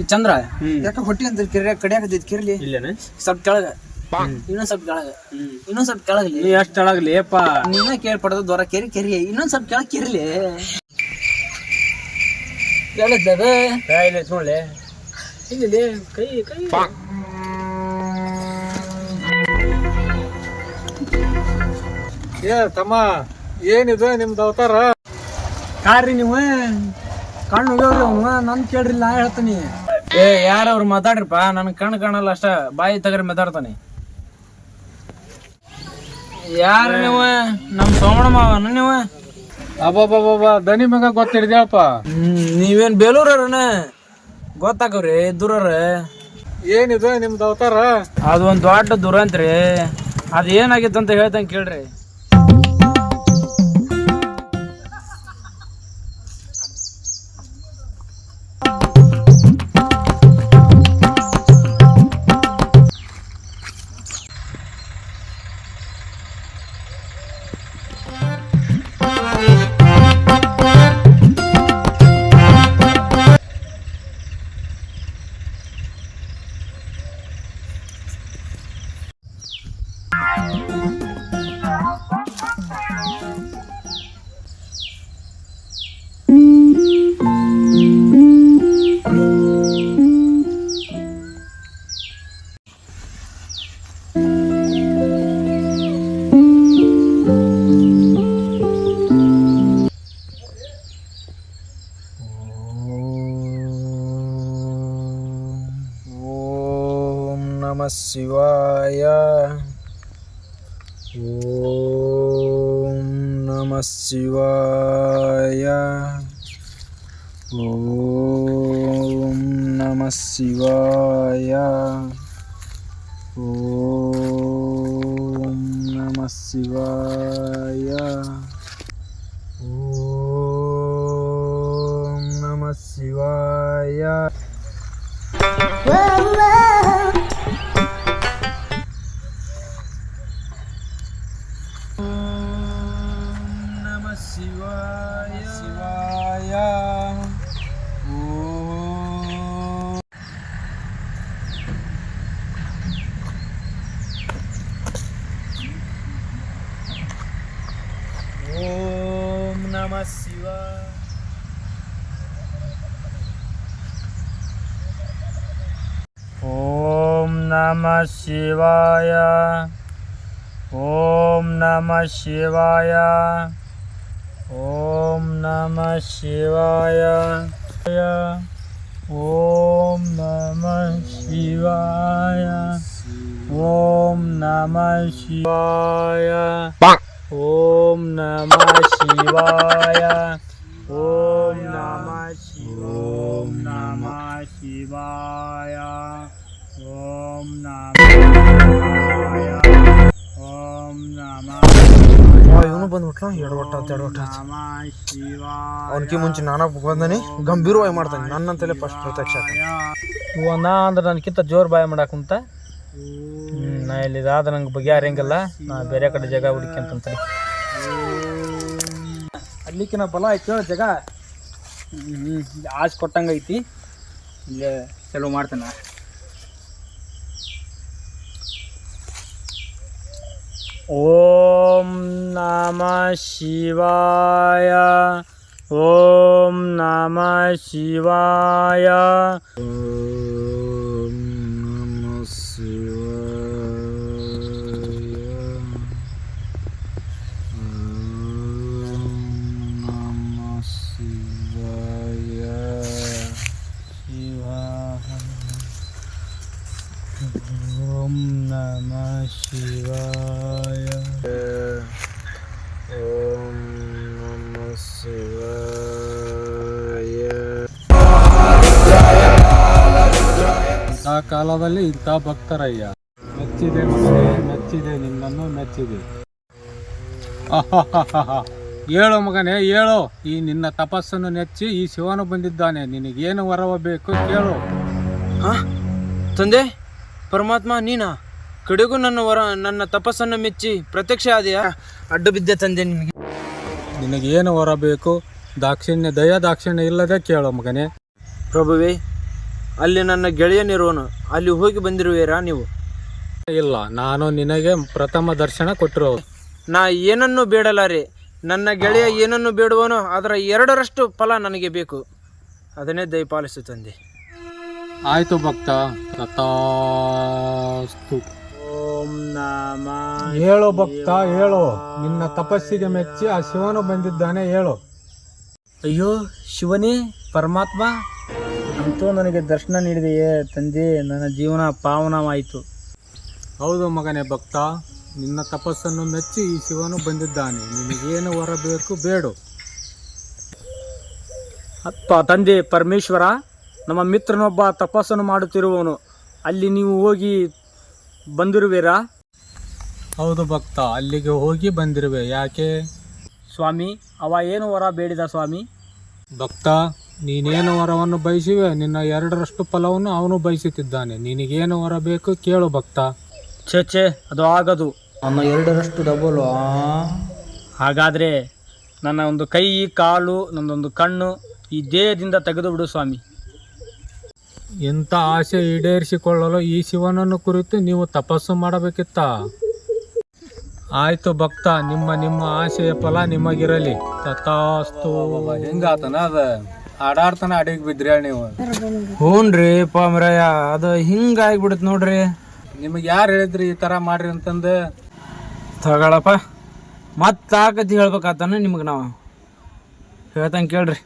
ಈ ಚಂದ್ರ ಯಾಕ ಹೊಟ್ಟಿ ಅಂತ ಕಡಿಯಾಕತೈತಿ ಕಿರ್ಲಿ ಇಲ್ಲೇನ ಸ್ವಲ್ಪ ಕೆಳಗ ಇನ್ನೊಂದ್ ಸ್ವಲ್ಪ ಕೆಳಗ ಇನ್ನೊಂದ್ ಸ್ವಲ್ಪ ಕೆಳಗಲಿ ನೀ ಎಷ್ಟ್ ಕೆಳಗ್ಲಿ ಅಪ್ಪ ನೀನ ಕೇಳ್ಪಡೋದು ದೊರ ಕೆರಿ ಇನ್ನೊಂದ್ ಸ್ವಲ್ಪ ಕೆಳಗ್ ಕಿರ್ಲಿ ಹೇಳದ್ದದ ಇಲ್ಲ ನೋಡ್ಲೆ ಇಲ್ಲಿ ಕೈ ಕೈ ಏ ತಮ್ಮ ಏನಿದು ನಿಮ್ದು ಅವತಾರ ಕಾರ್ರಿ ನೀವು ಕಣ್ಣು ಹೋಗ್ಯವ್ರಿ ಅವ್ನು ನನ್ ಕೇಳ್ರಿ ನಾ ಹೇಳ್ತೀನಿ. ಏ ಯಾರವ್ರು ಮಾತಾಡ್ರಿಪ್ಪ ನನ್ ಕಣ್ಣು ಕಾಣಲ್ಲ ಅಷ್ಟ ಬಾಯಿ ತಗರಿ ಮಾತಾಡ್ತಾನೆ. ಯಾರ ನೀವು ನಮ್ ಸೋಮಣ ಮಾವನ ನೀವು? ಅಬ್ಬಬ್ಬಬ್ಬ ದನಿ ಮಗ ಗೊತ್ತಿಡ್ದೇಳಪ್ಪ. ನೀವೇನ್ ಬೇಲೂರನ ಗೊತ್ತಾಕವ್ರಿ ದೂರ ಏನಿದು ನಿಮ್ದು ಅವತಾರ? ಅದು ಒಂದ್ ದೊಡ್ಡ ದುರಂತ್ರಿ. ಅದ್ ಏನಾಗಿತ್ತು ಅಂತ ಹೇಳ್ತಂಗ ಕೇಳ್ರಿ. ನಮಃ ಶಿವಾಯ ಓಂ ನಮಃ ಶಿವಾಯ ಓಂ ನಮಃ ಶಿವಾಯ ಓಂ ನಮಃ ಶಿವಾಯ ಓಂ ನಮಃ ಶಿವಾಯ. ನಮಃ ಶಿವಾಯ ಶಿವಾಯ ಓಂ ನಮಃ ಶಿವಾಯ. ಓಂ ನಮಃ ಶಿವಾಯ ಓಂ ನಮಃ ಶಿವಾಯ ಓಂ ನಮಃ ಶಿವಾಯ ಓಂ ನಮಃ ಶಿವಾಯ ಓಂ ನಮಃ ಶಿವಾಯ ಓಂ ನಮಃ ಶಿವಾಯ ಓಂ ನಮಃ ಶಿವಾಯ ಓಂ ನಮಃ ಇವನು ಬಂದ್ಬಿಟ್ಲ ಎಡವಟ್ಟ ಅವನಕಿ ಮುಂಚೆ ನಾನ ಬಂದಾನೆ ಗಂಭೀರವಾಗಿ ಮಾಡ್ತಾನೆ ನನ್ನಂತಲೇ ಫಸ್ಟ್ ಪ್ರತ್ಯಕ್ಷ ಇವನ ಅಂದ್ರೆ ನನ್ಕಿಂತ ಜೋರ್ ಬಾಯ್ ಮಾಡಾಕುಂತ ನಾ ಇಲ್ಲಿ ಇದಾದ ನಂಗೆ ಬಗೆಹರಂಗಿಲ್ಲ ನಾ ಬೇರೆ ಕಡೆ ಜಾಗ ಹುಡುಕಂತಾನೆ ಅಲ್ಲಿಕಿನ ಬಲ ಐತಿ ಜಾಗ ಆಜ್ ಕೊಟ್ಟಂಗೈತಿ ಇಲ್ಲೇ ಚಲೋ ಮಾಡ್ತಾನ. ಓಂ ನಮಃ ಶಿವಾಯ ಓಂ ನಮಃ ಶಿವಾಯ ಓಂ ನಮಃ ಶಿವಾಯ ಓಂ ನಮಃ ಶಿವಾಯ ಓಂ ನಮಃ ಶಿವಾಯ ಓಂ ನಮಃ ಶಿವಾಯ. ಇಂಥ ಕಾಲದಲ್ಲಿ ಇಂಥ ಭಕ್ತರಯ್ಯ. ಮೆಚ್ಚಿದೆ ಮಗನೇ ಮೆಚ್ಚಿದೆ ನಿನ್ನನ್ನು ಮೆಚ್ಚಿದೆ. ಹೇಳು ಮಗನೇ ಹೇಳು, ಈ ನಿನ್ನ ತಪಸ್ಸನ್ನು ನೆಚ್ಚಿ ಈ ಶಿವನು ಬಂದಿದ್ದಾನೆ. ನಿನಗೇನು ವರವ ಬೇಕು ಕೇಳು. ತಂದೆ ಪರಮಾತ್ಮ ನೀನಾ ಕಡೆಗೂ ನನ್ನ ತಪಸ್ಸನ್ನು ಮೆಚ್ಚಿ ಪ್ರತ್ಯಕ್ಷ ಆದೆಯಾ? ಅಡ್ಡು ಬಿದ್ದೆ ತಂದೆ ನಿನಗೆ. ನಿನಗೇನು ವರ ಬೇಕು? ದಾಕ್ಷಿಣ್ಯ ದಯಾ ದಾಕ್ಷಿಣ್ಯ ಇಲ್ಲದೆ ಕೇಳೋ ಮಗನೇ. ಪ್ರಭುವೇ, ಅಲ್ಲಿ ನನ್ನ ಗೆಳೆಯನಿರುವನು, ಅಲ್ಲಿ ಹೋಗಿ ಬಂದಿರುವಿರಾ ನೀವು? ಇಲ್ಲ, ನಾನು ನಿನಗೆ ಪ್ರಥಮ ದರ್ಶನ ಕೊಟ್ಟಿರೋದು. ನಾ ಏನನ್ನು ಬೇಡಲಾರೆ. ನನ್ನ ಗೆಳೆಯ ಏನನ್ನು ಬೇಡುವನೋ ಅದರ 2ರಷ್ಟು ಫಲ ನನಗೆ ಬೇಕು. ಅದನ್ನೇ ದಯಪಾಲಿಸು ತಂದೆ. ಆಯ್ತು ಭಕ್ತ, ತಥಾಸ್ತು. ಓಂ ನಮ. ಹೇಳು ಭಕ್ತ, ಹೇಳು. ನಿನ್ನ ತಪಸ್ಸಿಗೆ ಮೆಚ್ಚಿ ಆ ಶಿವನು ಬಂದಿದ್ದಾನೆ, ಹೇಳು. ಅಯ್ಯೋ ಶಿವನೇ, ಪರಮಾತ್ಮ, ಅಂತೂ ನನಗೆ ದರ್ಶನ ನೀಡಿದೆಯೇ ತಂದೆ. ನನ್ನ ಜೀವನ ಪಾವನವಾಯಿತು. ಹೌದು ಮಗನೇ ಭಕ್ತ, ನಿನ್ನ ತಪಸ್ಸನ್ನು ಮೆಚ್ಚಿ ಈ ಶಿವನು ಬಂದಿದ್ದಾನೆ. ನಿನಗೇನು ವರ ಬೇಕು ಬೇಡು. ಅಪ್ಪ ತಂದೆ ಪರಮೇಶ್ವರ, ನಮ್ಮ ಮಿತ್ರನೊಬ್ಬ ತಪಸ್ಸನ್ನು ಮಾಡುತ್ತಿರುವವನು, ಅಲ್ಲಿ ನೀವು ಹೋಗಿ ಬಂದಿರುವಿರಾ? ಹೌದು ಭಕ್ತ, ಅಲ್ಲಿಗೆ ಹೋಗಿ ಬಂದಿರುವೆ. ಯಾಕೆ? ಸ್ವಾಮಿ, ಅವ ಏನು ವರ ಬೇಡಿದ ಸ್ವಾಮಿ? ಭಕ್ತ, ನೀನೇನು ವರವನ್ನು ಬಯಸಿವೆ, ನಿನ್ನ 2ರಷ್ಟು ಫಲವನ್ನು ಅವನು ಬಯಸುತ್ತಿದ್ದಾನೆ. ನಿನಗೇನು ವರ ಬೇಕು ಕೇಳು ಭಕ್ತ. ಛೇ, ಅದು ಆಗದು. ನನ್ನ 2ರಷ್ಟು ಡಬಲು. ಹಾಗಾದರೆ ನನ್ನ ಒಂದು ಕೈ, ಕಾಲು, ನನ್ನೊಂದು ಕಣ್ಣು ಈ ದೇಹದಿಂದ ತೆಗೆದು ಬಿಡು ಸ್ವಾಮಿ. ಇಂಥ ಆಸೆ ಈಡೇರಿಸಿಕೊಳ್ಳಲು ಈ ಶಿವನನ್ನು ಕುರಿತು ನೀವು ತಪಸ್ಸು ಮಾಡಬೇಕಿತ್ತ? ಆಯ್ತು ಭಕ್ತ, ನಿಮ್ಮ ಆಸೆಯ ಫಲ ನಿಮಗಿರಲಿ. ತಥಾಸ್ತು. ಹೆಂಗಾತನ ಅದ ಆಡಾಡ್ತಾನ ಅಡಿಗೆ ಬಿದ್ರಿ ನೀವು? ಹ್ಞೂನ್ರಿ ಪಾಮರಯ್ಯ, ಅದು ಹಿಂಗಾಗ್ಬಿಡುತ್ತೆ ನೋಡ್ರಿ. ನಿಮಗೆ ಯಾರು ಹೇಳಿದ್ರಿ ಈ ಥರ ಮಾಡ್ರಿ ಅಂತಂದು? ತಗೊಳಪ್ಪ, ಮತ್ತೆ ತಾಕತಿ ಹೇಳ್ಬೇಕಾತಾನ ನಿಮಗೆ. ನಾವು ಹೇಳ್ತಂಗೆ ಕೇಳ್ರಿ.